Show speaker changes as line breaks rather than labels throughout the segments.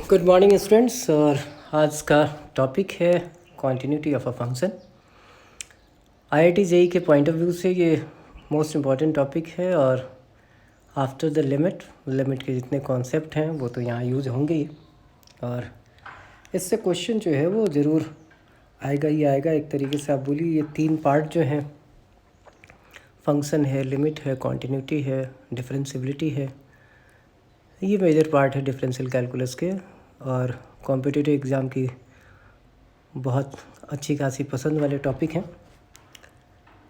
Good morning students. और आज का टॉपिक है continuity of a function. IIT JEE के पॉइंट ऑफ व्यू से ये मोस्ट इम्पॉर्टेंट टॉपिक है और आफ्टर द लिमिट के जितने कॉन्सेप्ट हैं वो तो यहाँ यूज होंगे ही, और इससे क्वेश्चन जो है वो ज़रूर आएगा ही आएगा। एक तरीके से आप बोलिए ये तीन पार्ट जो हैं, फंक्शन है, लिमिट है, कॉन्टिन्यूटी है, डिफरेंशियबिलिटी है, ये मेजर पार्ट है डिफरेंशियल कैलकुलस के और कॉम्पिटिटिव एग्ज़ाम की बहुत अच्छी खासी पसंद वाले टॉपिक हैं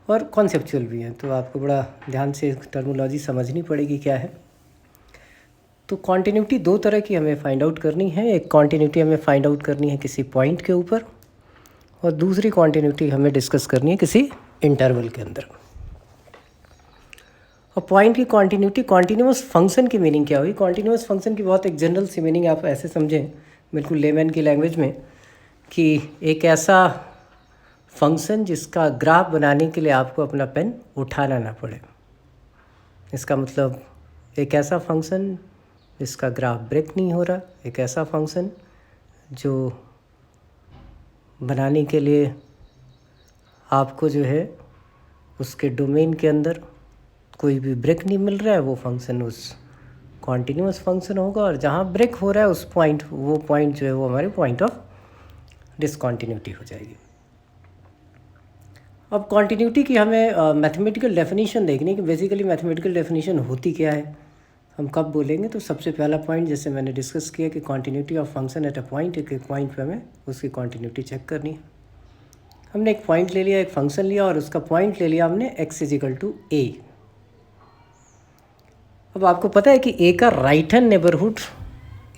और कॉन्सेप्चुअल भी हैं। तो आपको बड़ा ध्यान से टर्मिनोलॉजी समझनी पड़ेगी क्या है। तो कॉन्टिन्यूटी दो तरह की हमें फाइंड आउट करनी है। एक कॉन्टिन्यूटी हमें फाइंड आउट करनी है किसी पॉइंट के ऊपर और दूसरी कॉन्टिन्यूटी हमें डिस्कस करनी है किसी इंटरवल के अंदर। और पॉइंट की कॉन्टिन्यूटी, कॉन्टिन्यूअस फंक्शन की मीनिंग क्या हुई? कॉन्टिन्यूअस फंक्शन की बहुत एक जनरल सी मीनिंग आप ऐसे समझें, बिल्कुल लेमैन की लैंग्वेज में, कि एक ऐसा फंक्शन जिसका ग्राफ बनाने के लिए आपको अपना पेन उठाना ना पड़े। इसका मतलब एक ऐसा फंक्शन जिसका ग्राफ ब्रेक नहीं हो रहा, एक ऐसा फंक्शन जो बनाने के लिए आपको जो है उसके डोमेन के अंदर कोई भी ब्रेक नहीं मिल रहा है, वो फंक्शन उस कॉन्टिन्यूअस फंक्शन होगा। और जहाँ ब्रेक हो रहा है उस पॉइंट, वो पॉइंट जो है वो हमारे पॉइंट ऑफ डिसकॉन्टिन्यूटी हो जाएगी। अब कॉन्टिन्यूटी की हमें मैथमेटिकल डेफिनेशन देखनी है कि बेसिकली मैथमेटिकल डेफिनेशन होती क्या है, हम कब बोलेंगे। तो सबसे पहला पॉइंट जैसे मैंने डिस्कस किया कि continuity of function at a point, एक पॉइंट पे हमें उसकी कॉन्टिन्यूटी चेक करनी है। हमने एक पॉइंट ले लिया, एक फंक्शन लिया और उसका पॉइंट ले लिया हमने x=a। अब आपको पता है कि a का राइट हैंड नेबरहुड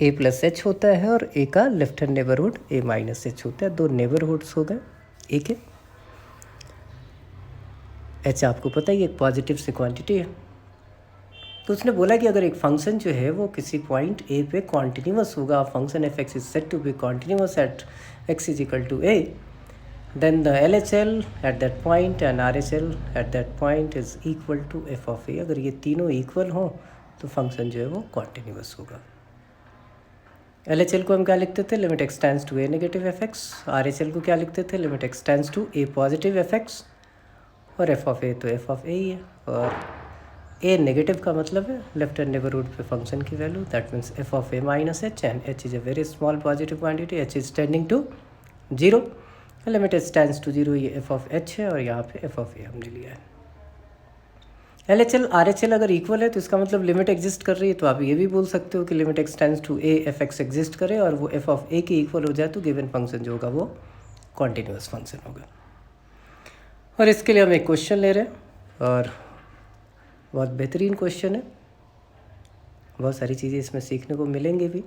a+h होता है और a का लेफ्ट हैंड नेबरहुड a-h होता है। दो नेबरहुड्स हो गए a के। h आपको पता ही एक पॉजिटिव से क्वांटिटी है। तो उसने बोला कि अगर एक फंक्शन जो है वो किसी पॉइंट a पे कॉन्टिन्यूअस होगा, function f(x) is said to be continuous at x=a, then the LHL at that point and RHL at that point is equal to f of a। अगर ये तीनों इक्वल हों तो फंक्शन जो है वो कॉन्टिन्यूअस होगा। LHL को हम क्या लिखते थे? Limit x tends to a negative fx। RHL को क्या लिखते थे? Limit x tends to a positive fx। और f of a तो f of a ही है, और a नेगेटिव का मतलब है लेफ्ट हैंड नेबरहुड पे फंक्शन की value, that means f of a minus h and h is a very small positive quantity, h is tending to 0। Limit h tends to 0, ये f of h है और यहाँ पे f of a हमने लिया है। LHL RHL अगर equal है तो इसका मतलब लिमिट एग्जिस्ट कर रही है, तो आप ये भी बोल सकते हो कि limit x tends to a fx exist करे और वो f of a के इक्वल हो जाए तो गिवन फंक्शन जो होगा वो कॉन्टिन्यूअस फंक्शन होगा। और इसके लिए हम एक क्वेश्चन ले रहे हैं और बहुत बेहतरीन क्वेश्चन है, बहुत सारी चीज़ें इसमें सीखने को मिलेंगी भी।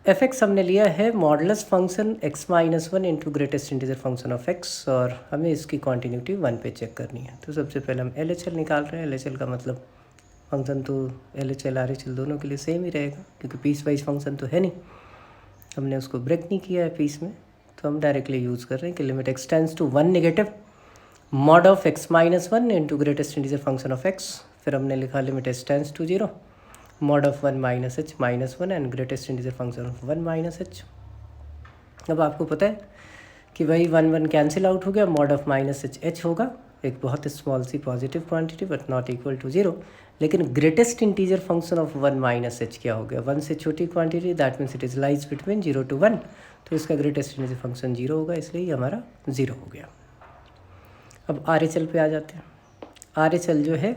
fx हमने लिया है modulus function x-1 into greatest integer function of x, और हमें इसकी कॉन्टिन्यूटी 1 पे चेक करनी है। तो सबसे पहले हम LHL निकाल रहे हैं। LHL का मतलब फंक्शन तो LHL RHL दोनों के लिए सेम ही रहेगा क्योंकि पीस वाइज फंक्शन तो है नहीं, हमने उसको ब्रेक नहीं किया है पीस में, तो हम डायरेक्टली यूज़ कर रहे हैं कि limit x tends to 1 negative mod of x-1 into greatest integer function of x। फिर हमने लिखा limit h tends to 0 mod of 1 minus h minus 1 and greatest integer function of 1 minus h। अब आपको पता है कि वही 1 1 कैंसिल आउट हो गया, मॉड ऑफ माइनस h होगा, एक बहुत स्मॉल सी positive quantity but not equal to 0। लेकिन greatest integer function of 1 minus h क्या हो गया? 1 से छोटी quantity, that means it is lies between 0 to 1, तो इसका ग्रेटेस्ट इंटीजर फंक्शन 0 होगा, इसलिए ये हमारा 0 हो गया। अब RHL पे आ जाते हैं। RHL जो है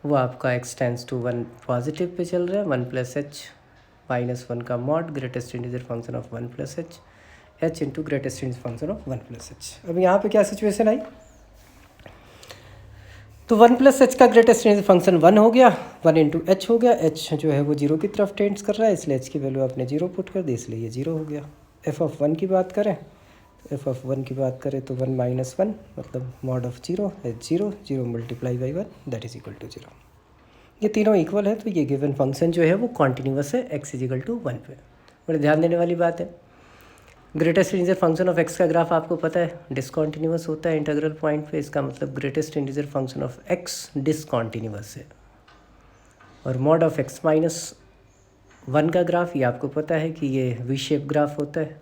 वो आपका x tends to 1 positive pay चल रहा है, 1 प्लस h माइनस 1 का mod greatest integer function of 1 plus h into greatest integer function of 1 plus h। अब यहाँ पे क्या सिचुएशन आई? तो 1 प्लस h का ग्रेटेस्ट इंटीजर फंक्शन 1 हो गया, 1 इंटू h हो गया, h जो है वो 0 की तरफ टेंड्स कर रहा है, इसलिए h की वैल्यू आपने 0 पुट कर दी, इसलिए ये 0 हो गया। f ऑफ 1 की बात करें तो f ऑफ 1 की बात करें तो 1 माइनस 1 मतलब mod of 0 h 0, 0 multiply by 1 that is equal to 0। ये तीनों इक्वल है तो ये गिवन फंक्शन जो है वो कॉन्टिन्यूअस है x=1 पे। बड़े ध्यान देने वाली बात है। Greatest integer function of x का ग्राफ आपको पता है डिसकॉन्टिन्यूअस होता है इंटीग्रल पॉइंट पे, इसका मतलब greatest integer function of x discontinuous है। और मॉड ऑफ x-1 1 का ग्राफ ये आपको पता है कि ये वी शेप ग्राफ होता है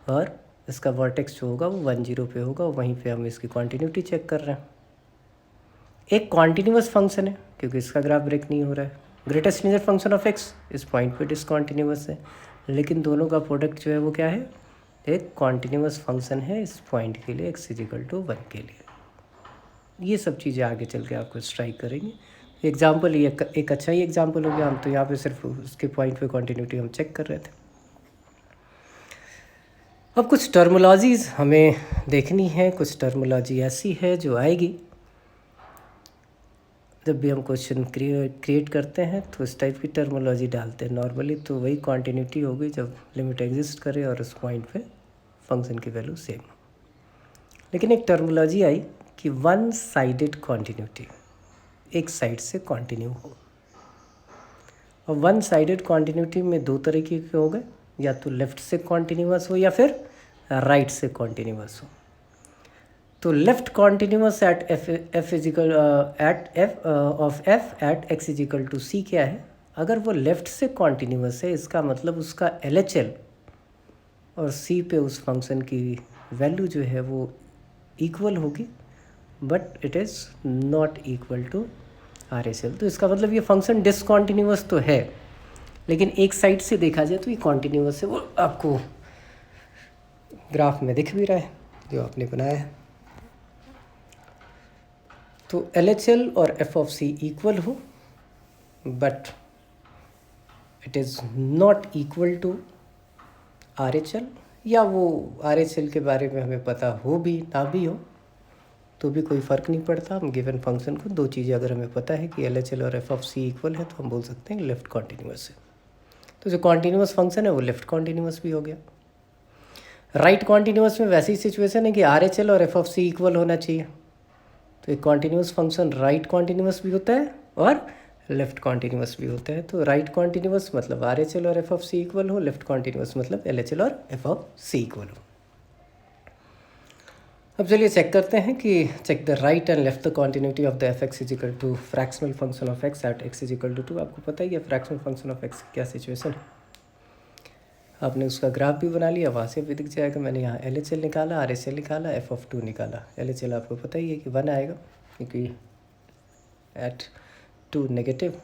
और इसका वर्टेक्स जो होगा वो 1 0 पे होगा, वहीं पे हम इसकी कॉन्टीन्यूटी चेक कर रहे हैं। एक कॉन्टीन्यूअस फंक्शन है क्योंकि इसका ग्राफ ब्रेक नहीं हो रहा है। Greatest integer function of x इस पॉइंट पे डिसकॉन्टीन्यूअस है, लेकिन दोनों का प्रोडक्ट जो है वो क्या है, एक कॉन्टीन्यूअस फंक्शन है इस पॉइंट के लिए x = 1 के लिए। ये सब चीज़ें आगे चल के आपको स्ट्राइक करेंगी। एग्जाम्पल ये एक अच्छा ही एग्जाम्पल हो गया। हम तो यहाँ पे सिर्फ उसके पॉइंट पे कॉन्टीन्यूटी हम चेक कर रहे थे। अब कुछ टर्मोलॉजीज़ हमें देखनी है। कुछ टर्मोलॉजी ऐसी है जो आएगी जब भी हम क्वेश्चन क्रिएट करते हैं, तो इस टाइप की टर्मोलॉजी डालते हैं। नॉर्मली तो वही क्वांटिटी होगी जब लिमिट एग्जिस्ट करे और उस पॉइंट पे फंक्शन की वैल्यू सेम हो। लेकिन एक टर्मोलॉजी आई कि वन साइडेड कॉन्टिन्यूटी, एक साइड से कॉन्टिन्यू हो। और वन साइडेड कॉन्टिन्यूटी में दो तरीके के हो गए, या तो लेफ़्ट से कॉन्टिन्यूअस हो या फिर राइट से कॉन्टिन्यूअस हो। तो left continuous at f is equal at f of f at x is equal to c क्या है? अगर वो लेफ़्ट से कॉन्टिन्यूअस है, इसका मतलब उसका LHL और सी पे उस फंक्शन की वैल्यू जो है वो इक्वल होगी, but it is not equal to RHL। तो इसका मतलब ये फंक्शन डिसकॉन्टिन्यूअस तो है, लेकिन एक साइड से देखा जाए तो ये कॉन्टिन्यूअस है। वो आपको ग्राफ में दिख भी रहा है जो आपने बनाया है। तो LHL और f ऑफ c इक्वल हो, but it is not equal to RHL, या वो RHL के बारे में हमें पता हो भी ना भी हो तो भी कोई फ़र्क नहीं पड़ता। हम गिवन फंक्शन को दो चीज़ें अगर हमें पता है कि LHL और f ऑफ c इक्वल है तो हम बोल सकते हैं लेफ़्ट कॉन्टिन्यूअस है। तो जो कॉन्टिन्यूअस फंक्शन है वो लेफ़्ट कॉन्टिन्यूअस भी हो गया। राइट कॉन्टिन्यूअस में वैसी सिचुएशन है कि RHL और f ऑफ c इक्वल होना चाहिए। तो एक कॉन्टिन्यूअस फंक्शन राइट कॉन्टिन्यूअस भी होता है और लेफ़्ट कॉन्टिन्यूअस भी होता है। तो राइट कॉन्टिन्यूअस मतलब RHL और f ऑफ c इक्वल हो, लेफ़्ट कॉन्टिन्यूअस मतलब LHL और f ऑफ c इक्वल हो। अब चलिए चेक करते हैं कि check the right and left the continuity of the fx is equal to fractional function of x at x is equal to 2। आपको पता ही है फ्रैक्शनल फंक्शन ऑफ x की क्या सिचुएशन है। आपने उसका ग्राफ भी बना लिया, वहाँ से भी दिख जाएगा। मैंने यहाँ LHL निकाला, RHL निकाला, f ऑफ 2 निकाला। LHL आपको पता ही है कि 1 आएगा क्योंकि एट 2 नेगेटिव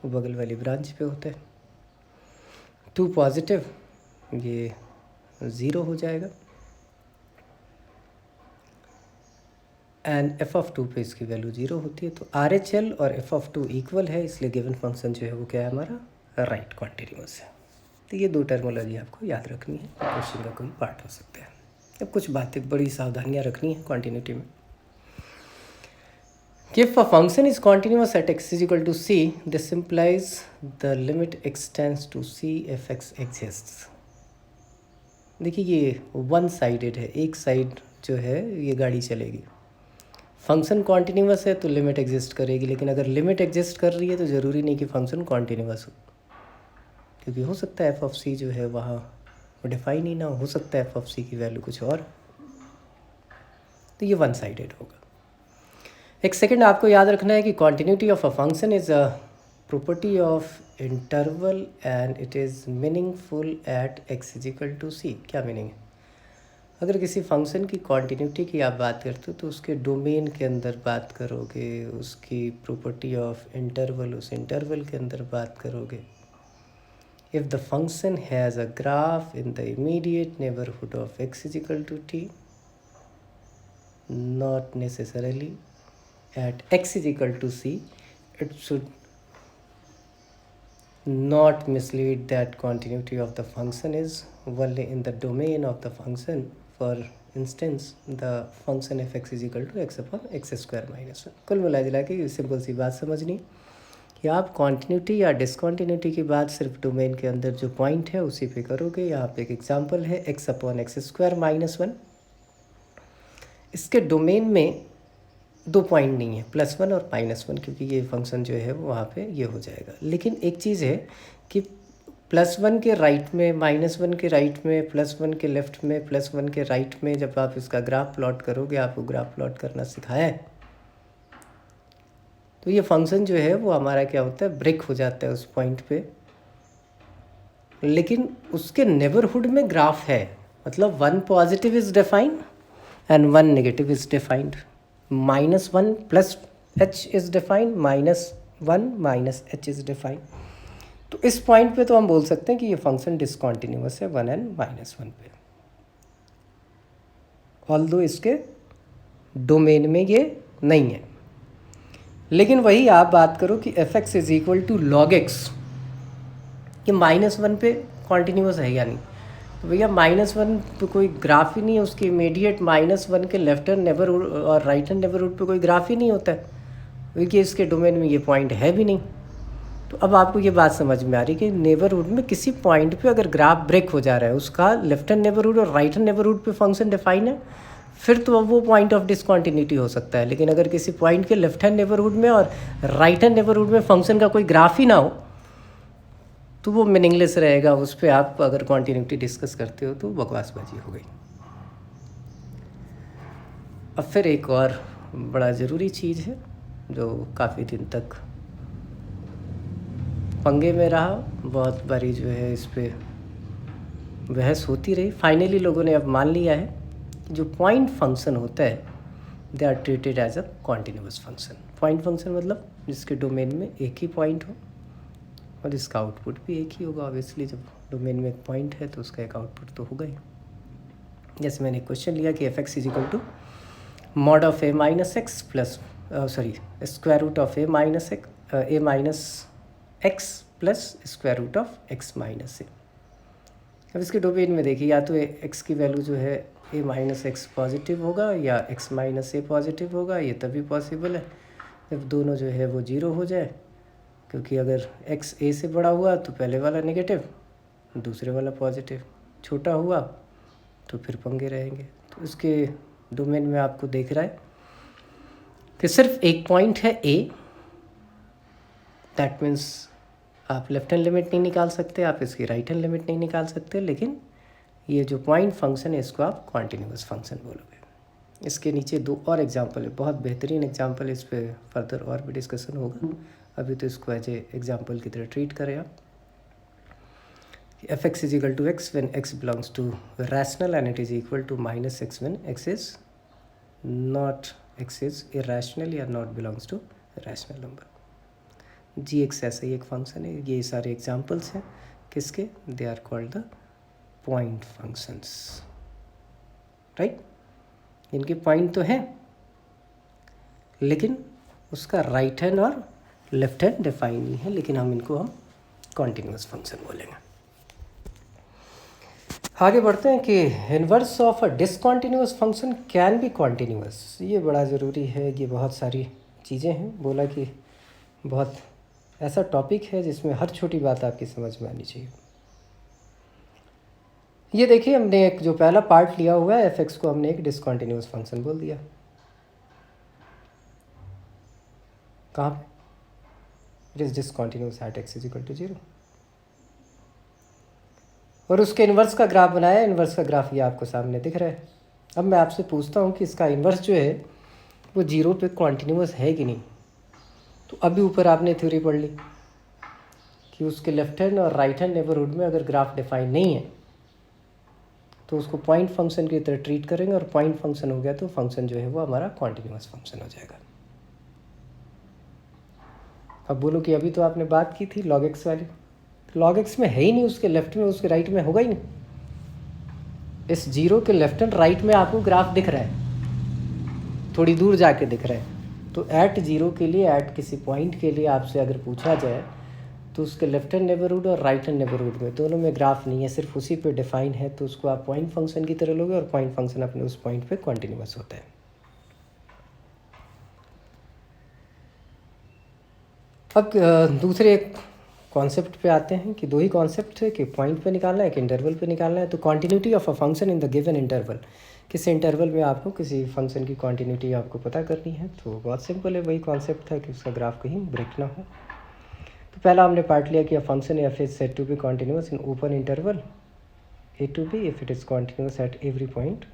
वो बगल वाली ब्रांच पे होता है। 2 पॉजिटिव ये 0 हो जाएगा, एंड f ऑफ 2 पे इसकी वैल्यू 0 होती है। तो RHL और f ऑफ 2 इक्वल है, इसलिए गिवन फंक्शन जो है वो क्या है, हमारा राइट कॉन्टिन्यूअस है। तो ये दो टर्मोलॉजी आपको याद रखनी है, क्वेश्चन का कोई पार्ट हो सकता है। अब कुछ बातें बड़ी सावधानियां रखनी है कॉन्टिन्यूटी में। If a function is continuous at x is equal to c, this implies the limit extends to c if x exists। देखिए ये वन साइडेड है, एक साइड जो है ये गाड़ी चलेगी। फंक्शन कॉन्टिन्यूअस है तो लिमिट एग्जिस्ट करेगी, लेकिन अगर लिमिट एग्जिस्ट कर रही है तो ज़रूरी नहीं कि फंक्शन कॉन्टिन्यूअस हो, क्योंकि हो सकता है f ऑफ c जो है वहाँ डिफाइन ही ना हो सकता है f ऑफ c की वैल्यू कुछ और। तो ये वन साइडेड होगा। एक सेकंड आपको याद रखना है कि continuity of a function is a property of interval and it is meaningful at x is equal to c। क्या मीनिंग है? अगर किसी फंक्शन की कॉन्टिन्यूटी की आप बात करते हो तो उसके डोमेन के अंदर बात करोगे, उसकी प्रॉपर्टी ऑफ इंटरवल उस इंटरवल के अंदर बात करोगे। If the function has a graph in the immediate neighbourhood of x is equal to t, not necessarily at x is equal to c, it should not mislead that continuity of the function is only in the domain of the function. For instance, the function f x is equal to x upon x square minus 1। कुल मिला जुला के simple सी बात समझनी कि आप continuity या discontinuity की बात सिर्फ डोमेन के अंदर जो पॉइंट है उसी पे करोगे। यहाँ पे एक एग्जांपल है x upon x square minus 1। इसके डोमेन में दो पॉइंट नहीं है, +1 और -1, क्योंकि ये फंक्शन जो है वो वहाँ पे ये हो जाएगा। लेकिन एक चीज़ है कि +1 के राइट में, -1 के राइट में, +1 के लेफ़्ट में, +1 के राइट में जब आप इसका ग्राफ प्लॉट करोगे, आपको ग्राफ प्लॉट करना सिखाया है, तो ये फंक्शन जो है वो हमारा क्या होता है, ब्रेक हो जाता है उस पॉइंट पे लेकिन उसके नेबरहुड में ग्राफ है, मतलब 1 positive is defined and 1 negative is defined, -1 plus h is defined, -1 minus h is defined. तो इस पॉइंट पे तो हम बोल सकते हैं कि ये फंक्शन डिसकॉन्टिन्यूअस है 1 and -1 पे, ऑल्दो इसके डोमेन में ये नहीं है। लेकिन वही आप बात करो कि f(x) is equal to log x, कि -1 पे कॉन्टीन्यूअस है या नहीं, तो भैया -1 पे कोई ग्राफ ही नहीं है, उसके इमीडिएट -1 के लेफ्ट हैंड नेबरहुड और राइट हैंड नेबरहुड पे कोई ग्राफ ही नहीं होता है, क्योंकि इसके डोमेन में ये पॉइंट है भी नहीं। तो अब आपको ये बात समझ में आ रही कि नेबरहुड में किसी पॉइंट पे अगर ग्राफ ब्रेक हो जा रहा है, उसका लेफ्ट हैंड नेबरहुड और राइट हैंड नेबरहुड पे फंक्शन डिफाइन है, फिर तो अब वो पॉइंट ऑफ डिसकॉन्टिन्यूटी हो सकता है। लेकिन अगर किसी पॉइंट के लेफ्ट हैंड नेबरहुड में और राइट हैंड नेबरहुड में फंक्शन का कोई ग्राफ ही ना हो, तो वो मीनिंगलेस रहेगा, उस पर आप अगर कॉन्टिन्यूटी डिस्कस करते हो तो बकवासबाजी हो गई। अब फिर एक और बड़ा ज़रूरी चीज़ है जो काफ़ी दिन तक पंगे में रहा, बहुत बारी जो है इस पर बहस होती रही, फाइनली लोगों ने अब मान लिया है कि जो पॉइंट फंक्शन होता है they are treated as a continuous function. Point function मतलब जिसके डोमेन में एक ही पॉइंट हो और इसका आउटपुट भी एक ही होगा। ऑब्वियसली जब डोमेन में एक पॉइंट है तो उसका एक आउटपुट तो होगा ही। जैसे मैंने क्वेश्चन लिया कि f(x) is equal to mod of a minus x plus square root of a minus x plus square root of x minus a। अब इसके डोमेन में देखिए, या तो x की वैल्यू जो है a माइनस एक्स पॉजिटिव होगा या x माइनस a पॉजिटिव होगा। ये तभी पॉसिबल है जब दोनों जो है वो जीरो हो जाए, क्योंकि अगर x a से बड़ा हुआ तो पहले वाला नेगेटिव, दूसरे वाला पॉजिटिव, छोटा हुआ तो फिर पंगे रहेंगे। तो इसके डोमेन में आपको देख रहा है कि सिर्फ एक पॉइंट है a, दैट मीन्स आप लेफ्ट हैंड लिमिट नहीं निकाल सकते, आप इसकी राइट हैंड लिमिट नहीं निकाल सकते, लेकिन ये जो पॉइंट फंक्शन है इसको आप कॉन्टिन्यूअस फंक्शन बोलोगे। इसके नीचे दो और एग्जांपल है, बहुत बेहतरीन एग्जांपल, इस पर फर्दर और भी डिस्कशन होगा, अभी तो इसको एज ए एग्जाम्पल की तरह ट्रीट करें आप। f(x) is equal to x when x belongs to rational and it is equal to -x when x is irrational या not belongs to rational number. g(x) ऐसा ही एक फंक्शन है। ये सारे एग्जांपल्स हैं किसके, they are called the point functions, right. इनके point तो हैं लेकिन उसका राइट हैंड और लेफ्ट हैंड डिफाइन नहीं है, लेकिन हम कॉन्टिन्यूअस फंक्शन बोलेंगे। आगे बढ़ते हैं कि inverse of a discontinuous function can be continuous. ये बड़ा ज़रूरी है, ये बहुत सारी चीज़ें हैं, बोला कि बहुत ऐसा टॉपिक है जिसमें हर छोटी बात आपकी समझ में आनी चाहिए। ये देखिए, हमने एक जो पहला पार्ट लिया हुआ है f(x) को हमने एक डिसकॉन्टिन्यूअस फंक्शन बोल दिया। कहाँ पे? It is discontinuous at x is equal to 0, और उसके इन्वर्स का ग्राफ बनाया। इन्वर्स का ग्राफ ये आपको सामने दिख रहा है। अब मैं आपसे पूछता हूँ कि इसका इन्वर्स जो है वो 0 पे कॉन्टिन्यूअस है कि नहीं। तो अभी ऊपर आपने थ्योरी पढ़ ली कि उसके लेफ्ट हैंड और राइट हैंड नेबरहुड में अगर ग्राफ डिफाइन नहीं है तो उसको पॉइंट फंक्शन की तरह ट्रीट करेंगे, और पॉइंट फंक्शन हो गया तो फंक्शन जो है वो हमारा कॉन्टिन्यूअस फंक्शन हो जाएगा। अब बोलो कि अभी तो आपने बात की थी log x वाली, log x में है ही नहीं, उसके लेफ्ट में उसके राइट में होगा ही नहीं। इस 0 के लेफ्ट एंड राइट में आपको ग्राफ दिख रहा है, थोड़ी दूर जाके दिख रहा है। तो एट 0 के लिए, एट किसी पॉइंट के लिए आपसे अगर पूछा जाए तो उसके लेफ्ट हैंड नेबरहुड और राइट हैंड नेबरहुड में दोनों में ग्राफ नहीं है, सिर्फ उसी पे डिफाइन है, तो उसको आप पॉइंट फंक्शन की तरह लोगे, और पॉइंट फंक्शन अपने उस पॉइंट पे कॉन्टिन्यूअस होता है। अब दूसरे एक कॉन्सेप्ट पे आते हैं कि दो ही कॉन्सेप्ट है कि पॉइंट पे निकालना है कि इंटरवल पे निकालना है। तो continuity of a function in the given interval, किस इंटरवल में आपको किसी फंक्शन की कॉन्टिन्यूटी आपको पता करनी है। तो बहुत सिंपल है, वही कॉन्सेप्ट था कि उसका ग्राफ कहीं ब्रेक ना हो। तो पहला हमने पार्ट लिया कि a function f is said to be continuous in open interval a to b if it is continuous at every point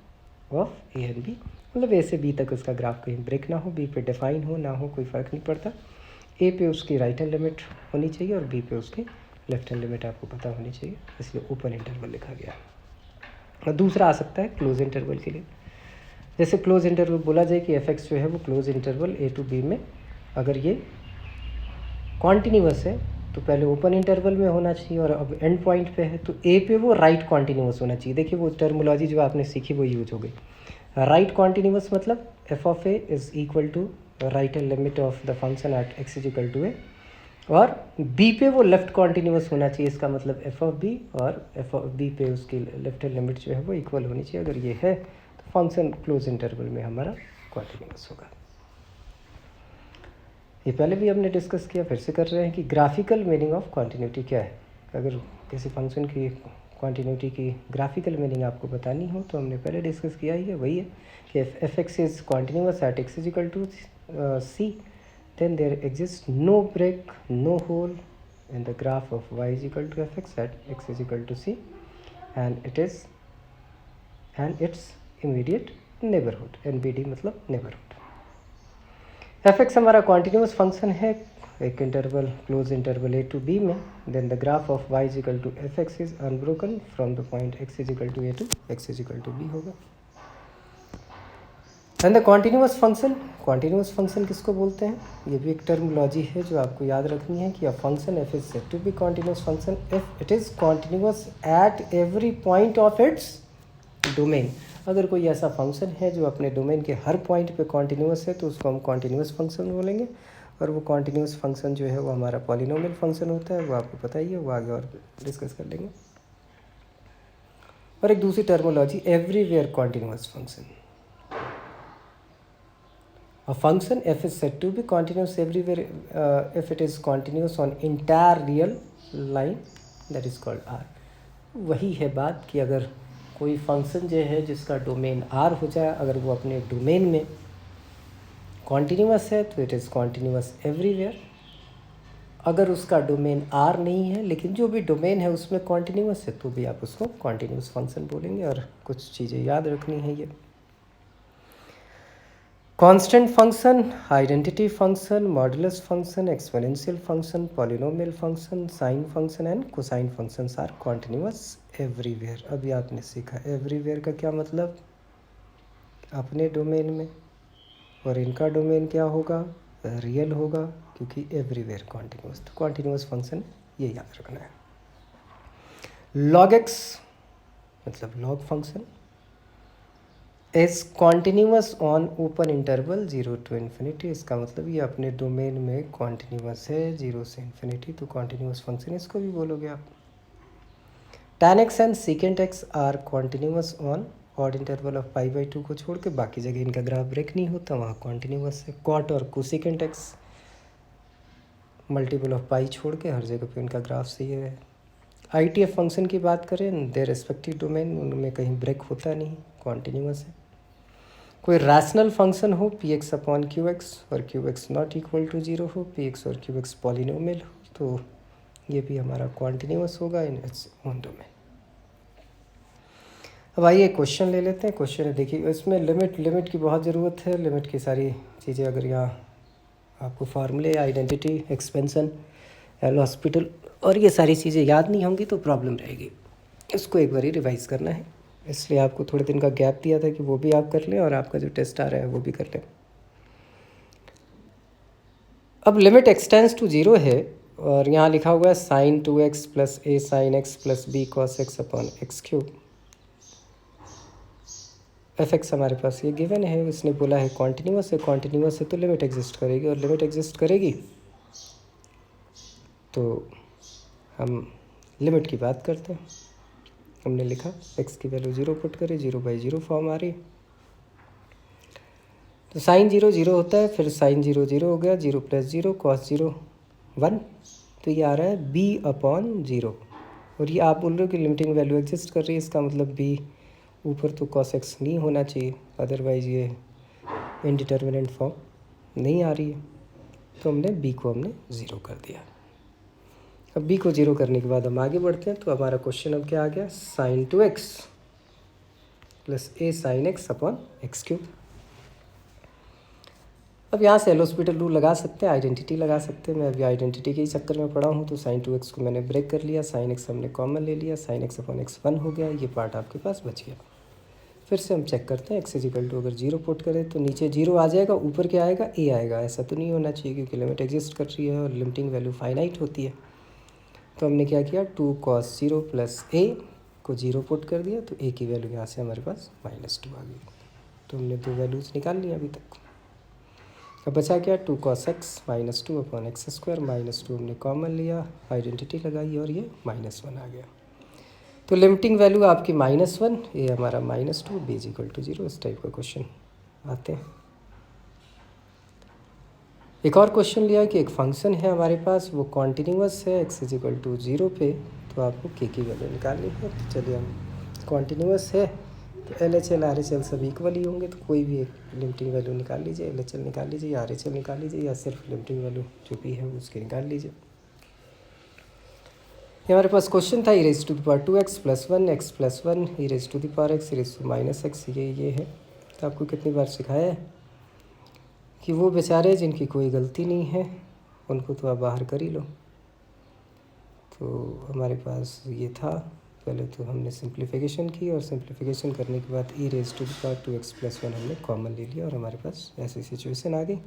of a and b। मतलब a से b तक उसका ग्राफ कहीं ब्रेक ना हो, b पे डिफाइन हो ना हो कोई फ़र्क नहीं पड़ता। a पे उसकी राइट हैंड लिमिट होनी चाहिए और b पे उसकी लेफ्ट हैंड लिमिट आपको पता होनी चाहिए, इसलिए ओपन इंटरवल लिखा गया। और दूसरा आ सकता है क्लोज इंटरवल के लिए। जैसे क्लोज इंटरवल बोला जाए कि एफ जो है वो close interval a to b में अगर ये कॉन्टीन्यूअस है तो पहले ओपन इंटरवल में होना चाहिए, और अब एंड पॉइंट पे है तो ए पे वो राइट कॉन्टीन्यूअस होना चाहिए। देखिए वो टर्मोलॉजी जो आपने सीखी वो यूज हो गई। राइट कॉन्टीन्यूअस मतलब f of a is equal to right hand limit of the function at x is equal to a, और बी पे वो लेफ्ट कॉन्टीन्यूअस होना चाहिए। इसका मतलब एफ ऑफ बी और एफ ऑफ बी पे उसकी लेफ्ट हैंड लिमिट जो है वो इक्वल होनी चाहिए। अगर ये है तो फंक्शन क्लोज इंटरवल में हमारा कॉन्टीन्यूअस होगा। ये पहले भी हमने डिस्कस किया, फिर से कर रहे हैं कि ग्राफिकल मीनिंग ऑफ कॉन्टीन्यूटी क्या है। अगर किसी फंक्शन की कॉन्टीन्यूटी की ग्राफिकल मीनिंग आपको बतानी हो तो हमने पहले डिस्कस किया ही है, वही है कि f x is continuous at x is equal to c, then there exists no break, no hole in the graph of y is equal to fx at x is equal to c, and its immediate neighborhood, NBD मतलब neighborhood। fx हमारा continuous function है एक interval close interval a to b में, then the graph of y is equal to fx is unbroken from the point x is equal to a to x is equal to b होगा। And the continuous function किसको बोलते हैं, ये भी एक terminology है जो आपको याद रखनी है कि a function f is said to be continuous function if it is continuous at every point of its domain. अगर कोई ऐसा फंक्शन है जो अपने डोमेन के हर पॉइंट पे कॉन्टीन्यूअस है तो उसको हम कॉन्टीन्यूअस फंक्शन बोलेंगे, और वो कॉन्टीन्यूअस फंक्शन जो है वो हमारा पॉलिनोमियल फंक्शन होता है, वो आपको पता ही है, वो आगे और डिस्कस कर लेंगे। और एक दूसरी terminology everywhere continuous function. A function f is said to be continuous everywhere if it is continuous on entire real line, that is called R। वही है बात कि अगर कोई फंक्शन जो है जिसका डोमेन R हो जाए, अगर वो अपने डोमेन में कॉन्टीन्यूअस है तो इट इज़ कॉन्टीन्यूअस एवरीवेयर। अगर उसका डोमेन R नहीं है लेकिन जो भी डोमेन है उसमें कॉन्टीन्यूअस है तो भी आप उसको कॉन्टीन्यूअस फंक्शन बोलेंगे। और कुछ चीज़ें याद रखनी है ये, constant function, identity function, modulus function, exponential function, polynomial function, sine function and cosine functions are continuous everywhere. अभी आपने सीखा एवरीवेयर का क्या मतलब, अपने डोमेन में, और इनका डोमेन क्या होगा, रियल होगा, क्योंकि एवरीवेयर कॉन्टिन्यूअस, तो कॉन्टिन्यूअस फंक्शन ये याद रखना है। लॉग एक्स मतलब log function is continuous on open interval 0 to infinity. इसका मतलब ये अपने डोमेन में कॉन्टीन्यूअस है 0 से इन्फिनिटी, तो कॉन्टीन्यूअस फंक्शन इसको भी बोलोगे आप। tan x and secant x are continuous on odd interval of π/2 को छोड़ के, बाकी जगह इनका ग्राफ ब्रेक नहीं होता, वहाँ कॉन्टीन्यूअस है। cot और cosecant x मल्टीपल ऑफ पाई छोड़ के हर जगह पे इनका ग्राफ सही है। ITF फंक्शन की बात करें, देयर रेस्पेक्टिव डोमेन, उनमें कहीं ब्रेक होता नहीं, कॉन्टीन्यूअस है। कोई रैशनल फंक्शन हो px अपॉन qx और qx नॉट इक्वल टू 0 हो, px और qx पॉलिनोमियल हो, तो ये भी हमारा कॉन्टीन्यूअस होगा इन इट्स ओन डोमेन। अब आइए क्वेश्चन ले लेते हैं। क्वेश्चन है, देखिए इसमें लिमिट की बहुत ज़रूरत है। लिमिट की सारी चीज़ें अगर यहाँ आपको फार्मूले, आइडेंटिटी, एक्सपेंशन, एल हॉस्पिटल और ये सारी चीज़ें याद नहीं होंगी तो प्रॉब्लम रहेगी। इसको एक बार रिवाइज़ करना है, इसलिए आपको थोड़े दिन का गैप दिया था कि वो भी आप कर लें और आपका जो टेस्ट आ रहा है वो भी कर लें। अब लिमिट एक्सटेंड्स टू 0 है और यहाँ लिखा हुआ है sin 2x plus a sin x plus b cos x upon x cube. fx हमारे पास ये गिवन है, इसने बोला है कॉन्टीन्यूअस है तो लिमिट एग्जिस्ट करेगी, और लिमिट एग्जिस्ट करेगी तो हम लिमिट की बात करते हैं। हमने लिखा x की वैल्यू 0 पुट करें, 0/0 फॉर्म आ रही है, तो साइन 0 0 होता है, फिर साइन 0 0 हो गया, 0 + 0 cos 0 1, तो ये आ रहा है b/0। और ये आप बोल रहे हो कि लिमिटिंग वैल्यू एग्जिस्ट कर रही है, इसका मतलब b ऊपर तो cos x नहीं होना चाहिए, अदरवाइज़ ये इनडिटर्मिनेंट फॉर्म नहीं आ रही है, तो हमने b को 0 कर दिया। अब b को 0 करने के बाद हम आगे बढ़ते हैं, तो हमारा क्वेश्चन अब क्या आ गया, sin 2x plus a sin x upon x cube. अब यहाँ से एल'हॉस्पिटल रूल लगा सकते हैं, आइडेंटिटी लगा सकते हैं। मैं अभी आइडेंटिटी के ही चक्कर में पड़ा हूँ, तो साइन 2x को मैंने ब्रेक कर लिया, साइन x हमने कॉमन ले लिया, साइन x अपॉन x 1 हो गया, ये पार्ट आपके पास बच गया। फिर से हम चेक करते हैं, x इजिकल टू अगर 0 पुट करें तो नीचे 0 आ जाएगा, ऊपर क्या आएगा, a आएगा। ऐसा तो नहीं होना चाहिए क्योंकि लिमिट एग्जिस्ट कर रही है और लिमिटिंग वैल्यू फाइनाइट होती है। तो हमने क्या किया, 2 cos 0 प्लस a को 0 पुट कर दिया, तो a की वैल्यू यहाँ से हमारे पास -2 आ गई। तो हमने 2 वैल्यूज़ निकाल ली अभी तक। अब बचा क्या, 2 cos x -2 upon x square, -2 हमने कॉमन लिया, आइडेंटिटी लगाई और ये -1 आ गया। तो लिमिटिंग वैल्यू आपकी -1, ये हमारा -2, b इक्वल टू 0, इस टाइप का क्वेश्चन आते हैं। एक और क्वेश्चन लिया कि एक फंक्शन है हमारे पास, वो कॉन्टीन्यूअस है x इक्वल टू 0 पे, तो आपको k की वैल्यू निकालनी है। तो चलिए, हम कॉन्टीन्यूअस है तो LHL RHL सब इक्वल ही होंगे, तो कोई भी एक लिमिटिंग वैल्यू निकाल लीजिए, LHL निकाल लीजिए या RHL निकाल लीजिए, या सिर्फ लिमिटिंग वैल्यू जो भी है उसकी निकाल लीजिए। ये हमारे पास क्वेश्चन था, e⁻²x + 1 x + 1 e⁻x -x, ये है। तो आपको कितनी बार सिखाया है कि वो बेचारे जिनकी कोई गलती नहीं है उनको तो आप बाहर कर ही लो। तो हमारे पास ये था, पहले तो हमने सिंप्लीफिकेशन की और सिंप्लीफिकेशन करने के बाद e⁻²x + 1 हमने कॉमन ले लिया और हमारे पास ऐसी सिचुएशन आ गई।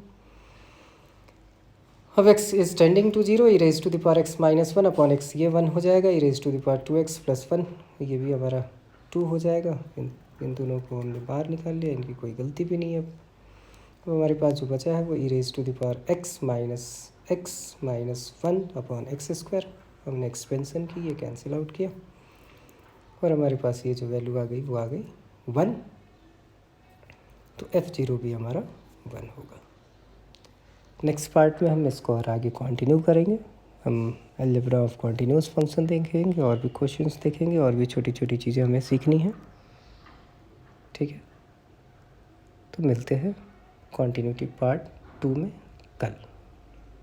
अब x is tending to 0, e⁻x -1 अपॉन x ये 1 हो जाएगा, e⁻2x + 1 ये भी हमारा 2 हो जाएगा। इन दोनों को हमने बाहर निकाल लिया, इनकी कोई गलती भी नहीं है। अब हमारे पास जो बचा है वो e⁻x -1 अपॉन x स्क्वायर, हमने एक्सपेंसन की, ये कैंसिल आउट किया और हमारे पास ये जो वैल्यू आ गई वो आ गई 1। तो f0 भी हमारा 1 होगा। नेक्स्ट पार्ट में हम इसको और आगे कंटिन्यू करेंगे। हम अलजेब्रा ऑफ कॉन्टिन्यूअस फंक्शन देखेंगे और भी क्वेश्चंस देखेंगे और भी छोटी छोटी चीज़ें हमें सीखनी हैं। ठीक है, तो मिलते हैं कॉन्टिन्यूटी पार्ट 2 में कल।